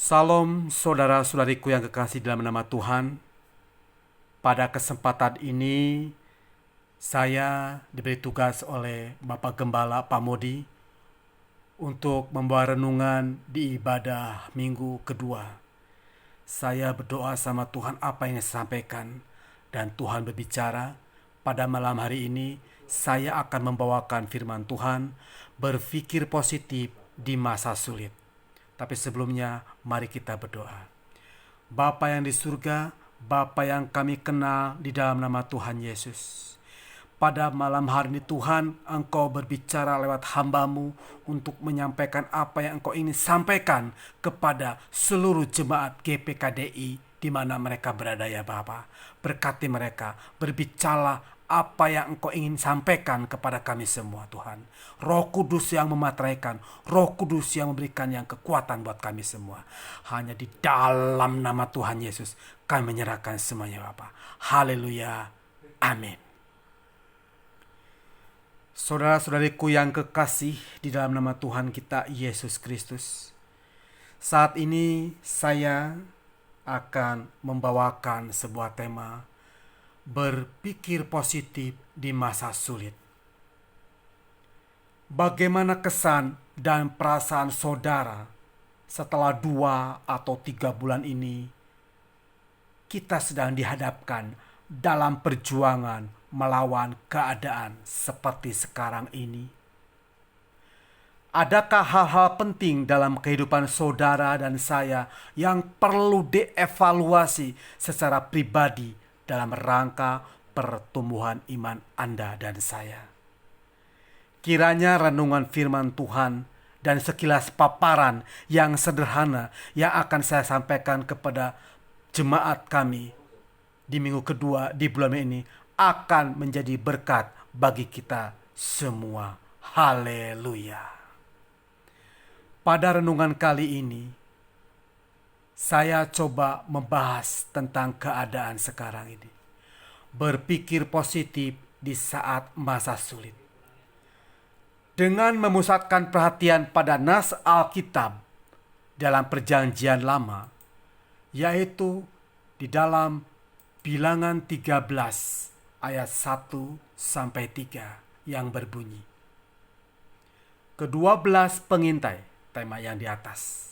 Salam saudara-saudariku yang kekasih dalam nama Tuhan. Pada kesempatan ini saya diberi tugas oleh Bapak Gembala Pak Modi untuk membawa renungan di ibadah minggu kedua. Saya berdoa sama Tuhan apa yang saya sampaikan dan Tuhan berbicara. Pada malam hari ini saya akan membawakan firman Tuhan, berpikir positif di masa sulit. Tapi sebelumnya mari kita berdoa. Bapa yang di surga, Bapa yang kami kenal di dalam nama Tuhan Yesus. Pada malam hari ini Tuhan, Engkau berbicara lewat hamba-Mu untuk menyampaikan apa yang Engkau ingin sampaikan kepada seluruh jemaat GPKDI di mana mereka berada ya Bapa. Berkati mereka, berbicara apa yang Engkau ingin sampaikan kepada kami semua Tuhan. Roh Kudus yang memateraikan, Roh Kudus yang memberikan yang kekuatan buat kami semua. Hanya di dalam nama Tuhan Yesus kami menyerahkan semuanya Bapa. Haleluya. Amin. Saudara-saudariku yang kekasih di dalam nama Tuhan kita Yesus Kristus. Saat ini saya akan membawakan sebuah tema, berpikir positif di masa sulit. Bagaimana kesan dan perasaan saudara setelah 2 atau 3 bulan ini kita sedang dihadapkan dalam perjuangan melawan keadaan seperti sekarang ini? Adakah hal-hal penting dalam kehidupan saudara dan saya yang perlu dievaluasi secara pribadi dalam rangka pertumbuhan iman Anda dan saya? Kiranya renungan firman Tuhan dan sekilas paparan yang sederhana yang akan saya sampaikan kepada jemaat kami di minggu kedua di bulan ini akan menjadi berkat bagi kita semua. Haleluya. Pada renungan kali ini saya coba membahas tentang keadaan sekarang ini. Berpikir positif di saat masa sulit. Dengan memusatkan perhatian pada nas Alkitab dalam perjanjian lama, yaitu di dalam Bilangan 13 ayat 1-3 yang berbunyi, Ke-12 pengintai, tema yang di atas.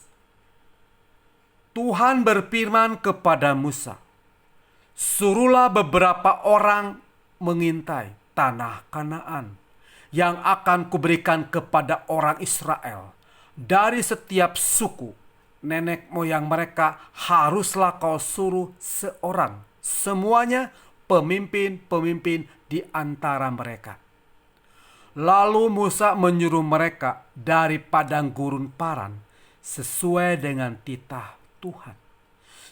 Tuhan berfirman kepada Musa, suruhlah beberapa orang mengintai tanah Kanaan yang akan kuberikan kepada orang Israel. Dari setiap suku, nenek moyang mereka haruslah kau suruh seorang, semuanya pemimpin-pemimpin di antara mereka. Lalu Musa menyuruh mereka dari padang gurun Paran sesuai dengan titah Tuhan.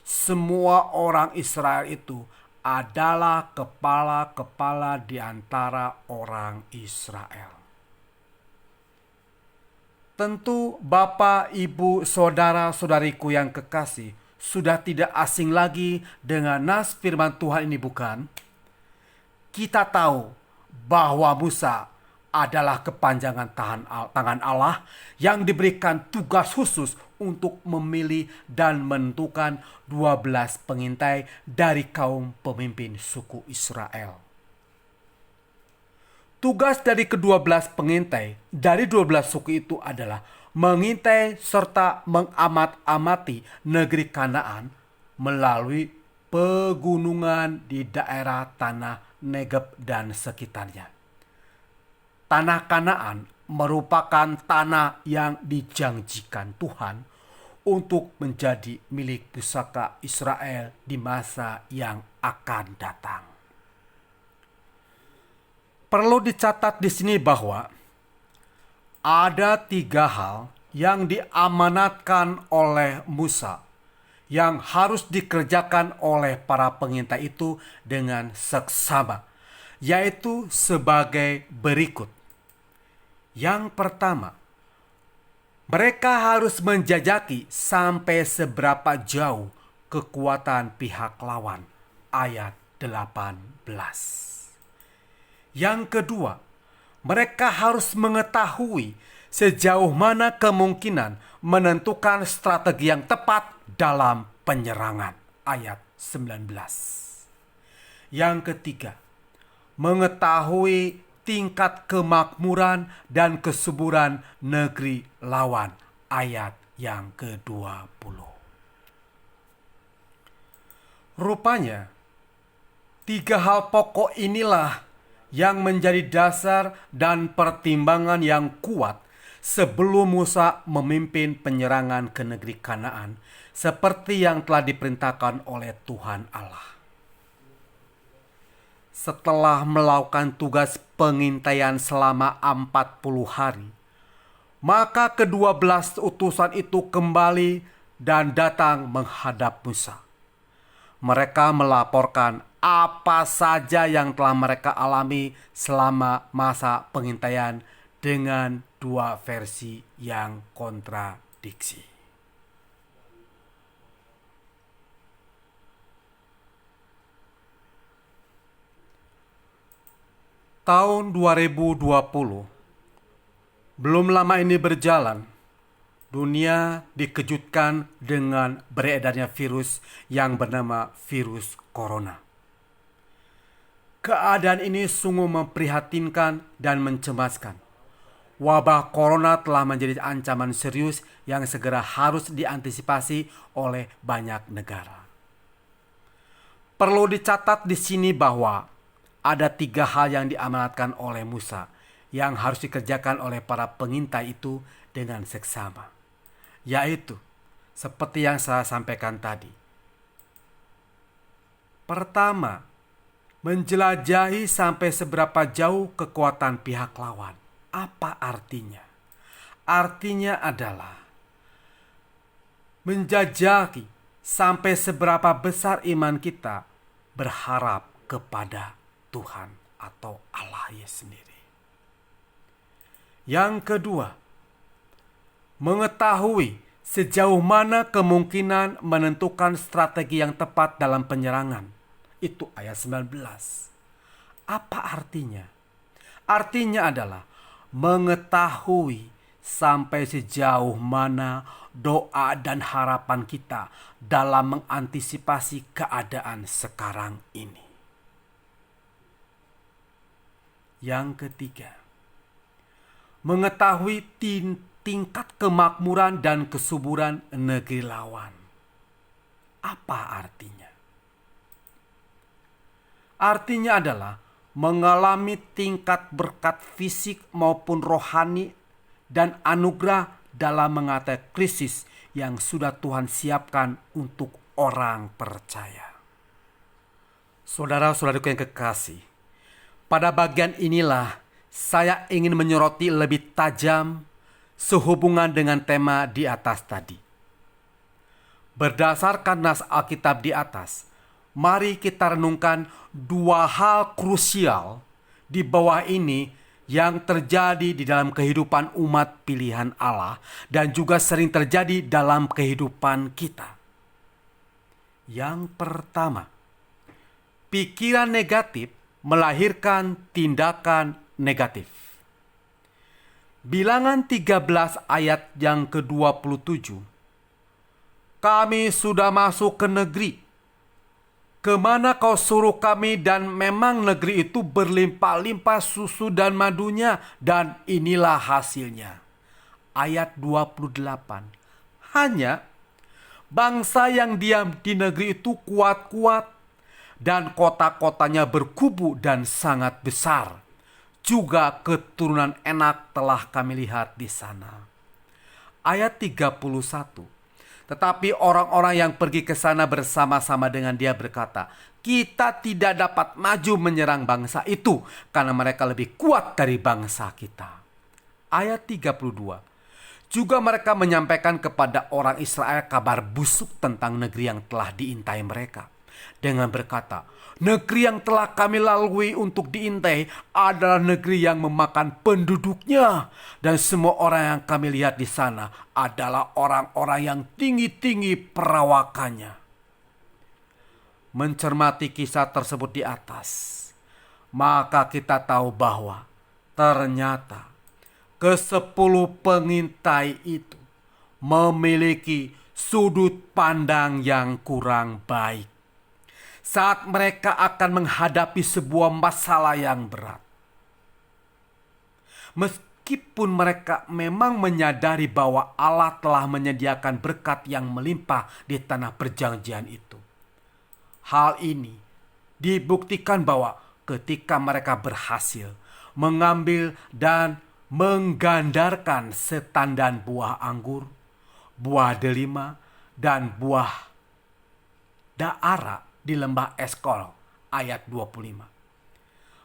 Semua orang Israel itu adalah kepala-kepala di antara orang Israel. Tentu Bapak, Ibu, saudara-saudariku yang kekasih sudah tidak asing lagi dengan nas firman Tuhan ini, bukan? Kita tahu bahwa Musa adalah kepanjangan tangan Allah yang diberikan tugas khusus untuk memilih dan menentukan 12 pengintai dari kaum pemimpin suku Israel. Tugas dari ke-12 pengintai dari 12 suku itu adalah mengintai serta mengamat-amati negeri Kanaan melalui pegunungan di daerah tanah Negeb dan sekitarnya. Tanah Kanaan merupakan tanah yang dijanjikan Tuhan untuk menjadi milik pusaka Israel di masa yang akan datang. Perlu dicatat di sini bahwa ada 3 hal yang diamanatkan oleh Musa yang harus dikerjakan oleh para pengintai itu dengan seksama, yaitu sebagai berikut. Yang pertama, mereka harus menjajaki sampai seberapa jauh kekuatan pihak lawan. Ayat 18. Yang kedua, mereka harus mengetahui sejauh mana kemungkinan menentukan strategi yang tepat dalam penyerangan. Ayat 19. Yang ketiga, mengetahui tingkat kemakmuran dan kesuburan negeri lawan. Ayat yang ke-20. Rupanya, tiga hal pokok inilah yang menjadi dasar dan pertimbangan yang kuat sebelum Musa memimpin penyerangan ke negeri Kanaan seperti yang telah diperintahkan oleh Tuhan Allah. Setelah melakukan tugas pengintaian selama 40 hari, maka ke-12 utusan itu kembali dan datang menghadap Musa. Mereka melaporkan apa saja yang telah mereka alami selama masa pengintaian dengan dua versi yang kontradiksi. Tahun 2020 belum lama ini berjalan, dunia dikejutkan dengan beredarnya virus yang bernama virus corona. Keadaan ini sungguh memprihatinkan dan mencemaskan. Wabah corona telah menjadi ancaman serius yang segera harus diantisipasi oleh banyak negara. Perlu dicatat di sini bahwa ada 3 hal yang diamanatkan oleh Musa yang harus dikerjakan oleh para pengintai itu dengan seksama, yaitu seperti yang saya sampaikan tadi. Pertama, menjelajahi sampai seberapa jauh kekuatan pihak lawan. Apa artinya? Artinya adalah menjajaki sampai seberapa besar iman kita berharap kepada Tuhan atau Allah sendiri. Yang kedua, mengetahui sejauh mana kemungkinan menentukan strategi yang tepat dalam penyerangan. Itu ayat 19. Apa artinya? Artinya adalah mengetahui sampai sejauh mana doa dan harapan kita dalam mengantisipasi keadaan sekarang ini. Yang ketiga, mengetahui tingkat kemakmuran dan kesuburan negeri lawan. Apa artinya? Artinya adalah mengalami tingkat berkat fisik maupun rohani dan anugerah dalam mengatasi krisis yang sudah Tuhan siapkan untuk orang percaya. Saudara-saudaraku yang kekasih, pada bagian inilah saya ingin menyoroti lebih tajam sehubungan dengan tema di atas tadi. Berdasarkan nas Alkitab di atas, mari kita renungkan 2 hal krusial di bawah ini yang terjadi di dalam kehidupan umat pilihan Allah dan juga sering terjadi dalam kehidupan kita. Yang pertama, pikiran negatif melahirkan tindakan negatif. Bilangan 13 ayat yang ke-27. Kami sudah masuk ke negeri kemana kau suruh kami, dan memang negeri itu berlimpah-limpah susu dan madunya, dan inilah hasilnya. Ayat 28. Hanya bangsa yang diam di negeri itu kuat-kuat, dan kota-kotanya berkubu dan sangat besar. Juga keturunan Enak telah kami lihat di sana. Ayat 31. Tetapi orang-orang yang pergi ke sana bersama-sama dengan dia berkata, kita tidak dapat maju menyerang bangsa itu karena mereka lebih kuat dari bangsa kita. Ayat 32. Juga mereka menyampaikan kepada orang Israel kabar busuk tentang negeri yang telah diintai mereka, dengan berkata, negeri yang telah kami lalui untuk diintai adalah negeri yang memakan penduduknya, dan semua orang yang kami lihat di sana adalah orang-orang yang tinggi-tinggi perawakannya. Mencermati kisah tersebut di atas, maka kita tahu bahwa ternyata Kesepuluh pengintai itu memiliki sudut pandang yang kurang baik saat mereka akan menghadapi sebuah masalah yang berat. Meskipun mereka memang menyadari bahwa Allah telah menyediakan berkat yang melimpah di tanah perjanjian itu, hal ini dibuktikan bahwa ketika mereka berhasil mengambil dan menggandarkan setandan buah anggur, buah delima, dan buah daara di lembah Eskol, ayat 25.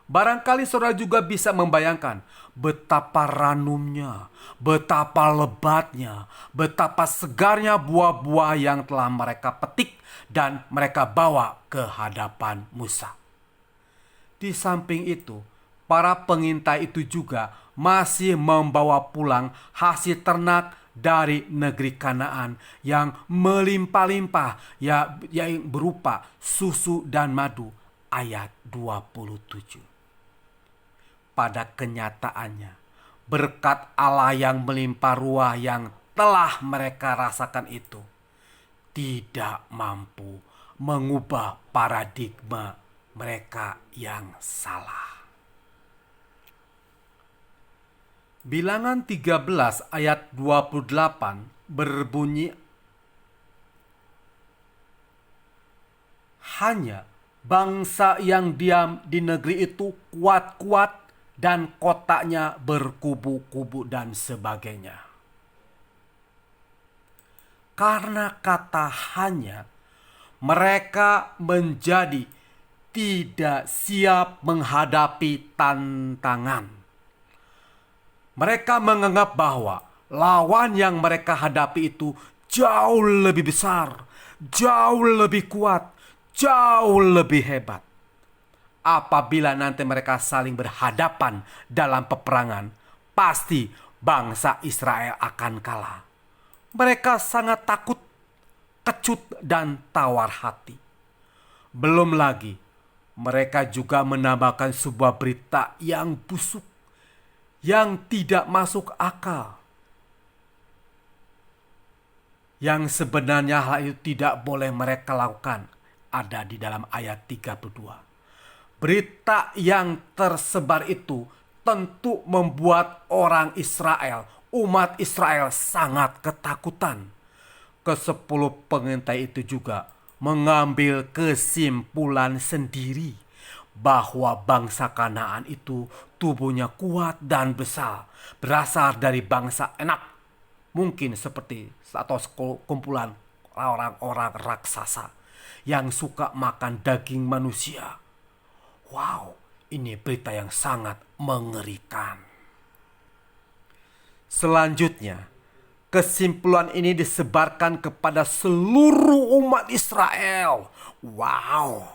Barangkali saudara juga bisa membayangkan betapa ranumnya, betapa lebatnya, betapa segarnya buah-buah yang telah mereka petik dan mereka bawa ke hadapan Musa. Di samping itu, para pengintai itu juga masih membawa pulang hasil ternak dari negeri Kanaan yang melimpah-limpah, yang berupa susu dan madu, ayat 27. Pada kenyataannya, berkat Allah yang melimpah ruah yang telah mereka rasakan itu tidak mampu mengubah paradigma mereka yang salah. Bilangan 13 ayat 28 berbunyi, hanya bangsa yang diam di negeri itu kuat-kuat dan kotaknya berkubu-kubu dan sebagainya. Karena kata hanya, mereka menjadi tidak siap menghadapi tantangan. Mereka menganggap bahwa lawan yang mereka hadapi itu jauh lebih besar, jauh lebih kuat, jauh lebih hebat. Apabila nanti mereka saling berhadapan dalam peperangan, pasti bangsa Israel akan kalah. Mereka sangat takut, kecut, dan tawar hati. Belum lagi, mereka juga menambahkan sebuah berita yang busuk, yang tidak masuk akal, yang sebenarnya hal itu tidak boleh mereka lakukan, ada di dalam ayat 32. Berita yang tersebar itu tentu membuat orang Israel, umat Israel sangat ketakutan. Kesepuluh pengintai itu juga mengambil kesimpulan sendiri bahwa bangsa Kanaan itu tubuhnya kuat dan besar, berasal dari bangsa Enak, mungkin seperti atau kumpulan orang-orang raksasa yang suka makan daging manusia. Wow, ini berita yang sangat mengerikan. Selanjutnya, kesimpulan ini disebarkan kepada seluruh umat Israel. Wow,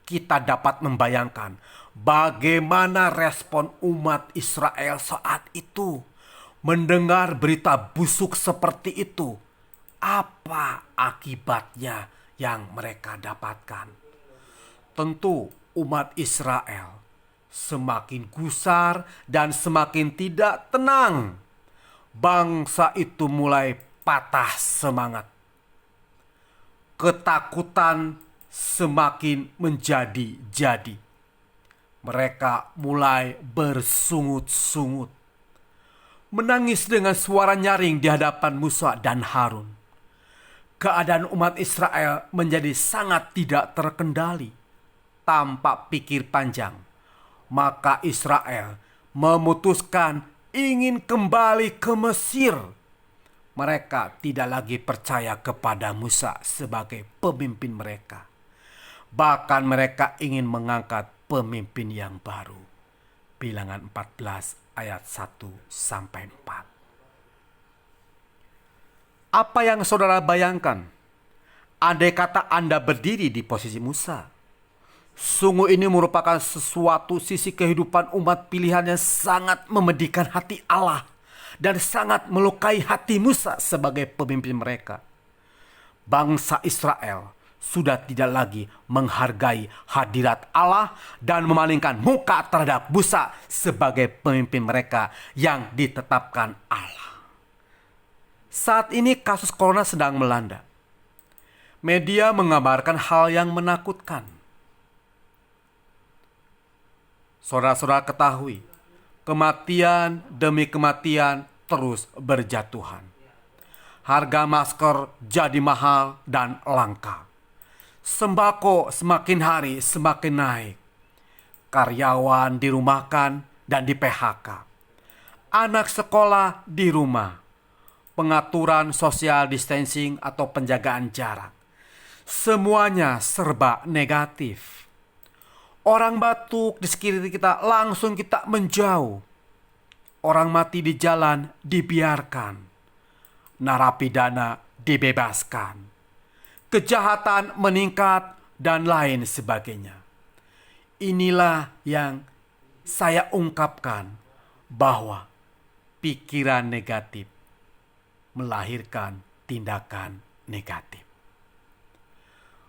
kita dapat membayangkan bagaimana respon umat Israel saat itu mendengar berita busuk seperti itu. Apa akibatnya yang mereka dapatkan? Tentu umat Israel semakin gusar dan semakin tidak tenang. Bangsa itu mulai patah semangat. Ketakutan semakin menjadi-jadi. Mereka mulai bersungut-sungut, menangis dengan suara nyaring di hadapan Musa dan Harun. Keadaan umat Israel menjadi sangat tidak terkendali. Tanpa pikir panjang, maka Israel memutuskan ingin kembali ke Mesir. Mereka tidak lagi percaya kepada Musa sebagai pemimpin mereka. Bahkan mereka ingin mengangkat pemimpin yang baru. Bilangan 14 ayat 1-4. Apa yang saudara bayangkan? Andai kata Anda berdiri di posisi Musa, sungguh ini merupakan sesuatu sisi kehidupan umat pilihan yang sangat memedihkan hati Allah dan sangat melukai hati Musa sebagai pemimpin mereka. Bangsa Israel sudah tidak lagi menghargai hadirat Allah dan memalingkan muka terhadap Musa sebagai pemimpin mereka yang ditetapkan Allah. Saat ini kasus corona sedang melanda. Media mengabarkan hal yang menakutkan. Saudara-saudara ketahui, kematian demi kematian terus berjatuhan. Harga masker jadi mahal dan langka. Sembako semakin hari semakin naik. Karyawan dirumahkan dan di-PHK. Anak sekolah di rumah. Pengaturan social distancing atau penjagaan jarak. Semuanya serba negatif. Orang batuk di sekitar kita langsung kita menjauh. Orang mati di jalan dibiarkan. Narapidana dibebaskan. Kejahatan meningkat dan lain sebagainya. Inilah yang saya ungkapkan bahwa pikiran negatif melahirkan tindakan negatif.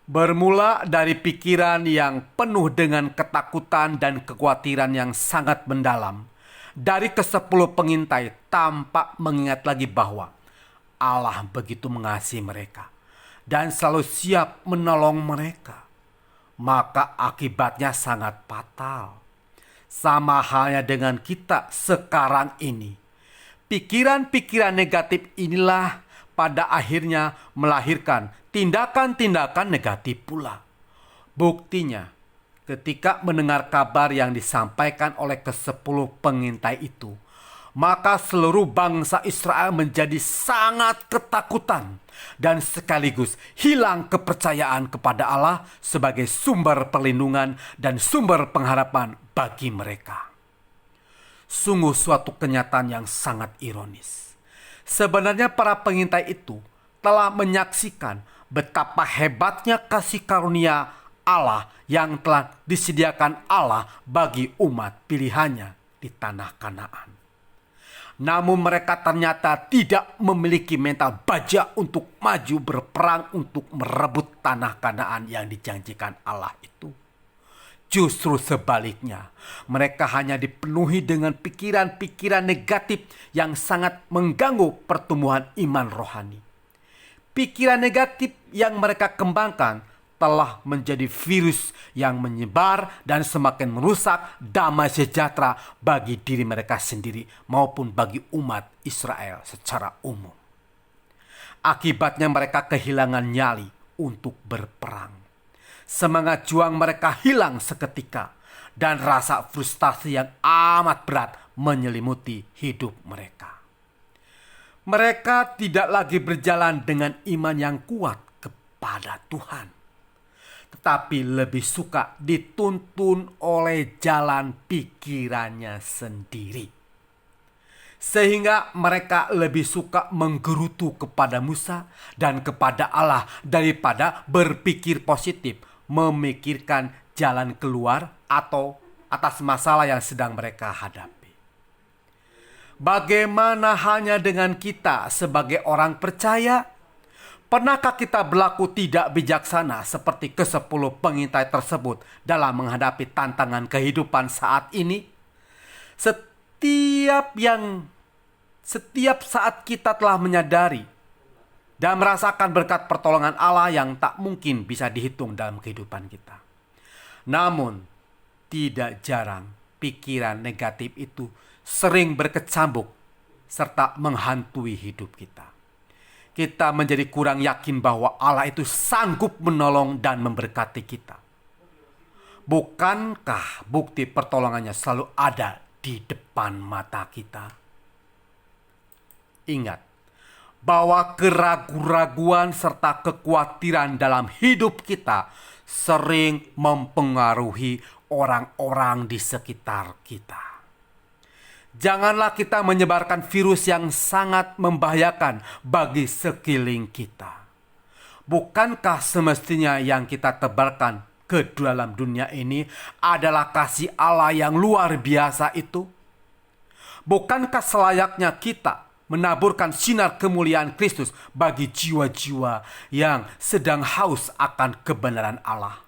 Bermula dari pikiran yang penuh dengan ketakutan dan kekhawatiran yang sangat mendalam. Dari ke-10 pengintai tampak mengingat lagi bahwa Allah begitu mengasihi mereka dan selalu siap menolong mereka. Maka akibatnya sangat fatal. Sama halnya dengan kita sekarang ini. Pikiran-pikiran negatif inilah pada akhirnya melahirkan tindakan-tindakan negatif pula. Buktinya, ketika mendengar kabar yang disampaikan oleh ke-10 pengintai itu, maka seluruh bangsa Israel menjadi sangat ketakutan dan sekaligus hilang kepercayaan kepada Allah sebagai sumber perlindungan dan sumber pengharapan bagi mereka. Sungguh suatu kenyataan yang sangat ironis. Sebenarnya para pengintai itu telah menyaksikan betapa hebatnya kasih karunia Allah yang telah disediakan Allah bagi umat pilihannya di tanah Kanaan. Namun mereka ternyata tidak memiliki mental baja untuk maju berperang untuk merebut tanah Kanaan yang dijanjikan Allah itu. Justru sebaliknya, mereka hanya dipenuhi dengan pikiran-pikiran negatif yang sangat mengganggu pertumbuhan iman rohani. Pikiran negatif yang mereka kembangkan telah menjadi virus yang menyebar dan semakin merusak damai sejahtera bagi diri mereka sendiri maupun bagi umat Israel secara umum. Akibatnya mereka kehilangan nyali untuk berperang. Semangat juang mereka hilang seketika dan rasa frustasi yang amat berat menyelimuti hidup mereka. Mereka tidak lagi berjalan dengan iman yang kuat kepada Tuhan, tetapi lebih suka dituntun oleh jalan pikirannya sendiri. Sehingga mereka lebih suka menggerutu kepada Musa dan kepada Allah daripada berpikir positif, memikirkan jalan keluar atau atas masalah yang sedang mereka hadapi. Bagaimana halnya dengan kita sebagai orang percaya? Pernahkah kita berlaku tidak bijaksana seperti ke-10 pengintai tersebut dalam menghadapi tantangan kehidupan saat ini? Setiap saat kita telah menyadari dan merasakan berkat pertolongan Allah yang tak mungkin bisa dihitung dalam kehidupan kita. Namun, tidak jarang pikiran negatif itu sering berkecambuk serta menghantui hidup kita. Kita menjadi kurang yakin bahwa Allah itu sanggup menolong dan memberkati kita. Bukankah bukti pertolongannya selalu ada di depan mata kita? Ingat bahwa keraguan-raguan serta kekhawatiran dalam hidup kita sering mempengaruhi orang-orang di sekitar kita. Janganlah kita menyebarkan virus yang sangat membahayakan bagi sekeliling kita. Bukankah semestinya yang kita tebarkan ke dalam dunia ini adalah kasih Allah yang luar biasa itu? Bukankah selayaknya kita menaburkan sinar kemuliaan Kristus bagi jiwa-jiwa yang sedang haus akan kebenaran Allah.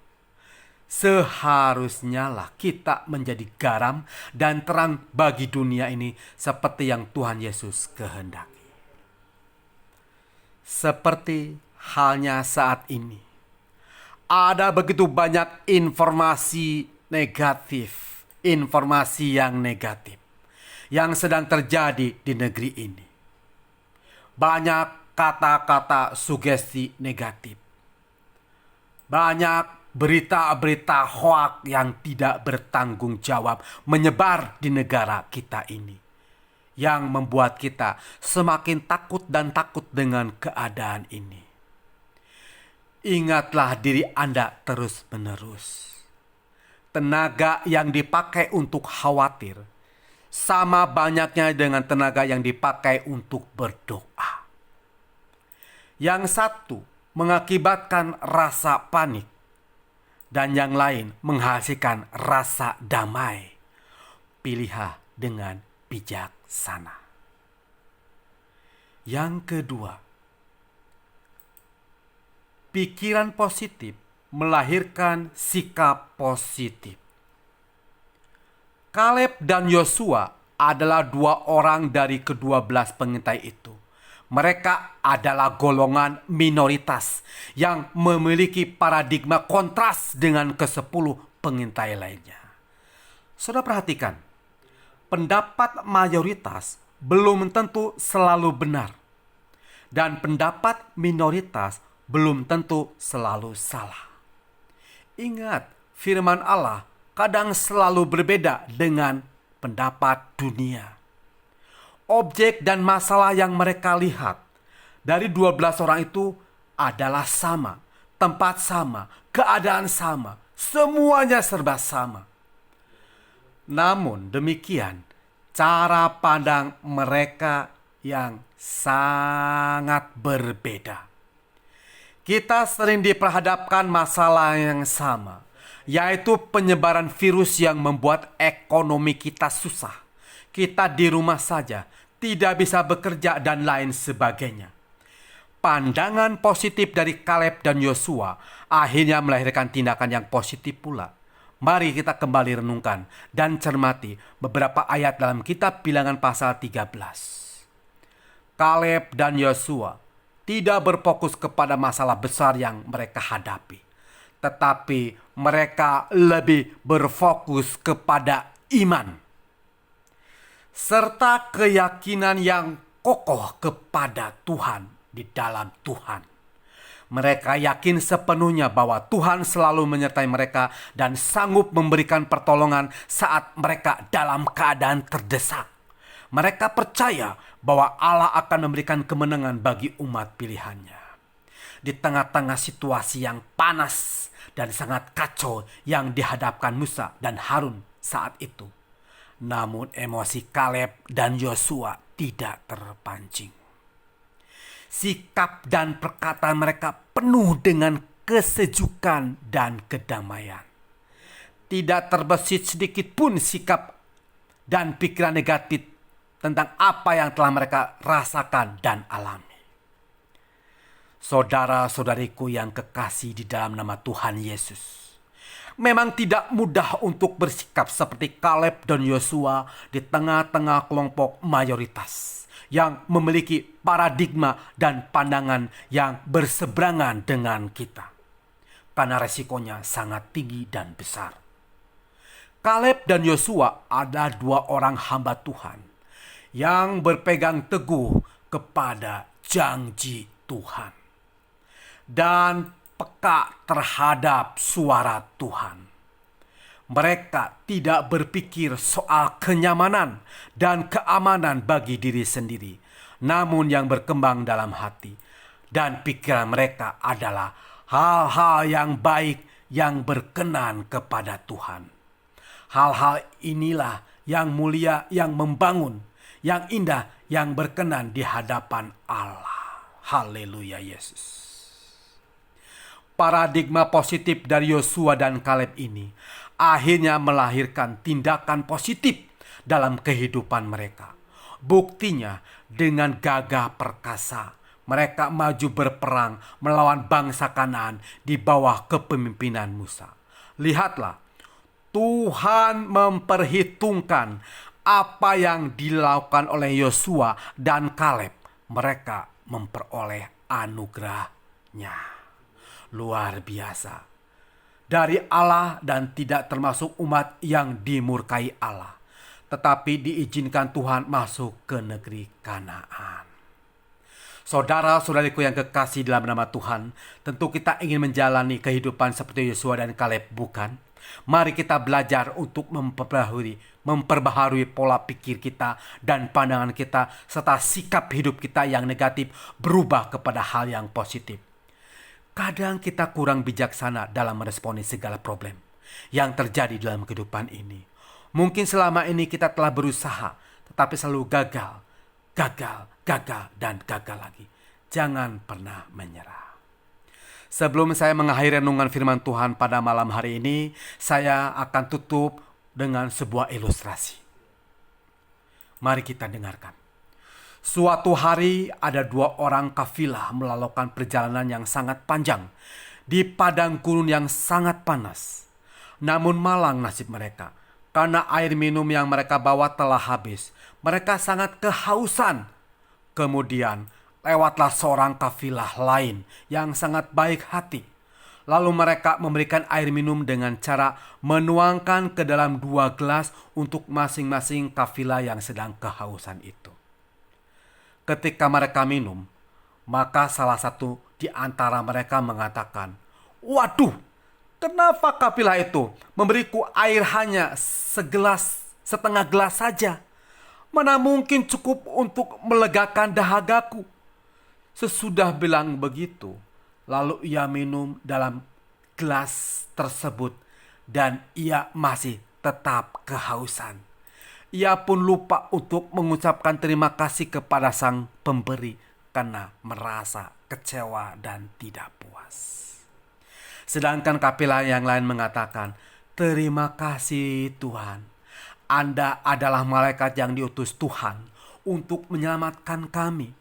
Seharusnya lah kita menjadi garam dan terang bagi dunia ini seperti yang Tuhan Yesus kehendaki. Seperti halnya saat ini, ada begitu banyak informasi negatif, informasi yang negatif yang sedang terjadi di negeri ini. Banyak kata-kata sugesti negatif. Banyak berita-berita hoak yang tidak bertanggung jawab menyebar di negara kita ini, yang membuat kita semakin takut dan takut dengan keadaan ini. Ingatlah diri Anda terus-menerus. Tenaga yang dipakai untuk khawatir sama banyaknya dengan tenaga yang dipakai untuk berdoa. Yang satu mengakibatkan rasa panik, dan yang lain menghasilkan rasa damai. Pilihlah dengan bijaksana. Yang kedua, pikiran positif melahirkan sikap positif. Kaleb dan Yosua adalah dua orang dari ke-12 pengintai itu. Mereka adalah golongan minoritas yang memiliki paradigma kontras dengan ke-10 pengintai lainnya. Saudara perhatikan, pendapat mayoritas belum tentu selalu benar, dan pendapat minoritas belum tentu selalu salah. Ingat, firman Allah kadang selalu berbeda dengan pendapat dunia. Objek dan masalah yang mereka lihat dari 12 orang itu adalah sama, tempat sama, keadaan sama, semuanya serba sama. Namun demikian, cara pandang mereka yang sangat berbeda. Kita sering diperhadapkan masalah yang sama, yaitu penyebaran virus yang membuat ekonomi kita susah. Kita di rumah saja, tidak bisa bekerja dan lain sebagainya. Pandangan positif dari Kaleb dan Yosua akhirnya melahirkan tindakan yang positif pula. Mari kita kembali renungkan dan cermati beberapa ayat dalam kitab Bilangan pasal 13. Kaleb dan Yosua tidak berfokus kepada masalah besar yang mereka hadapi, tetapi mereka lebih berfokus kepada iman serta keyakinan yang kokoh kepada Tuhan di dalam Tuhan. Mereka yakin sepenuhnya bahwa Tuhan selalu menyertai mereka dan sanggup memberikan pertolongan saat mereka dalam keadaan terdesak. Mereka percaya bahwa Allah akan memberikan kemenangan bagi umat pilihannya. Di tengah-tengah situasi yang panas dan sangat kacau yang dihadapkan Musa dan Harun saat itu, namun emosi Kaleb dan Yosua tidak terpancing. Sikap dan perkataan mereka penuh dengan kesejukan dan kedamaian. Tidak terbesit sedikit pun sikap dan pikiran negatif tentang apa yang telah mereka rasakan dan alami. Saudara-saudariku yang kekasih di dalam nama Tuhan Yesus, memang tidak mudah untuk bersikap seperti Kaleb dan Yosua di tengah-tengah kelompok mayoritas yang memiliki paradigma dan pandangan yang berseberangan dengan kita, karena resikonya sangat tinggi dan besar. Kaleb dan Yosua adalah dua orang hamba Tuhan yang berpegang teguh kepada janji Tuhan dan peka terhadap suara Tuhan. Mereka tidak berpikir soal kenyamanan dan keamanan bagi diri sendiri, namun yang berkembang dalam hati dan pikiran mereka adalah hal-hal yang baik yang berkenan kepada Tuhan. Hal-hal inilah yang mulia, yang membangun, yang indah, yang berkenan di hadapan Allah. Haleluya Yesus. Paradigma positif dari Yosua dan Kaleb ini akhirnya melahirkan tindakan positif dalam kehidupan mereka. Buktinya dengan gagah perkasa mereka maju berperang melawan bangsa Kanaan di bawah kepemimpinan Musa. Lihatlah, Tuhan memperhitungkan apa yang dilakukan oleh Yosua dan Kaleb. Mereka memperoleh anugerahnya. Luar biasa. Dari Allah dan tidak termasuk umat yang dimurkai Allah, tetapi diizinkan Tuhan masuk ke negeri Kanaan. Saudara-saudariku yang kekasih dalam nama Tuhan, tentu kita ingin menjalani kehidupan seperti Yosua dan Kaleb, bukan? Mari kita belajar untuk memperbaharui pola pikir kita dan pandangan kita, serta sikap hidup kita yang negatif berubah kepada hal yang positif. Kadang kita kurang bijaksana dalam meresponi segala problem yang terjadi dalam kehidupan ini. Mungkin selama ini kita telah berusaha, tetapi selalu gagal, dan gagal lagi. Jangan pernah menyerah. Sebelum saya mengakhiri renungan firman Tuhan pada malam hari ini, saya akan tutup dengan sebuah ilustrasi. Mari kita dengarkan. Suatu hari ada 2 orang kafilah melakukan perjalanan yang sangat panjang di padang gurun yang sangat panas. Namun malang nasib mereka, karena air minum yang mereka bawa telah habis. Mereka sangat kehausan. Kemudian lewatlah seorang kafilah lain yang sangat baik hati. Lalu mereka memberikan air minum dengan cara menuangkan ke dalam 2 gelas untuk masing-masing kafilah yang sedang kehausan itu. Ketika mereka minum, maka salah satu di antara mereka mengatakan, "Waduh, kenapa kafilah itu memberiku air hanya setengah gelas saja? Mana mungkin cukup untuk melegakan dahagaku?" Sesudah bilang begitu, lalu ia minum dalam gelas tersebut dan ia masih tetap kehausan. Ia pun lupa untuk mengucapkan terima kasih kepada sang pemberi karena merasa kecewa dan tidak puas. Sedangkan kafilah yang lain mengatakan, "Terima kasih Tuhan. Anda adalah malaikat yang diutus Tuhan untuk menyelamatkan kami.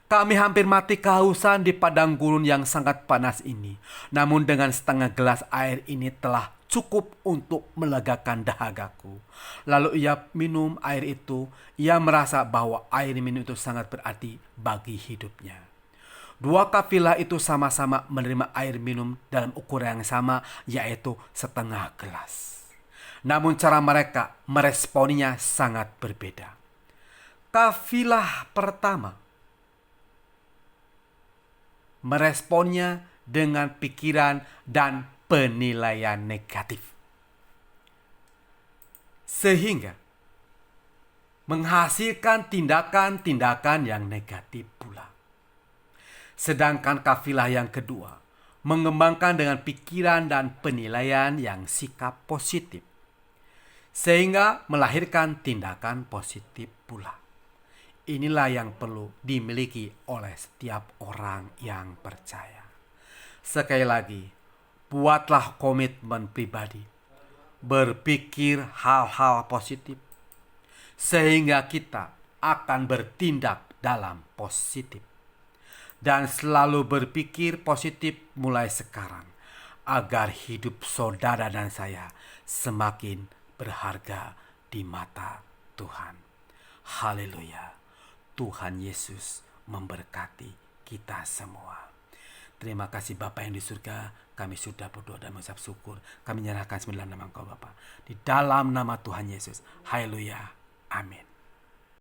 Kami hampir mati kehausan di padang gurun yang sangat panas ini. Namun dengan setengah gelas air ini telah cukup untuk melegakan dahagaku." Lalu ia minum air itu. Ia merasa bahwa air minum itu sangat berarti bagi hidupnya. 2 kafilah itu sama-sama menerima air minum dalam ukuran yang sama, yaitu setengah gelas. Namun cara mereka meresponinya sangat berbeda. Kafilah pertama meresponnya dengan pikiran dan penilaian negatif, sehingga menghasilkan tindakan-tindakan yang negatif pula. Sedangkan kafilah yang kedua mengembangkan dengan pikiran dan penilaian yang sikap positif, sehingga melahirkan tindakan positif pula. Inilah yang perlu dimiliki oleh setiap orang yang percaya. Sekali lagi, buatlah komitmen pribadi, berpikir hal-hal positif, sehingga kita akan bertindak dalam positif. Dan selalu berpikir positif mulai sekarang, agar hidup saudara dan saya semakin berharga di mata Tuhan. Haleluya. Tuhan Yesus memberkati kita semua. Terima kasih Bapa yang di surga. Kami sudah berdoa dan mengucap syukur. Kami menyerahkan sembilan nama Engkau Bapa. Di dalam nama Tuhan Yesus. Haleluya. Amin.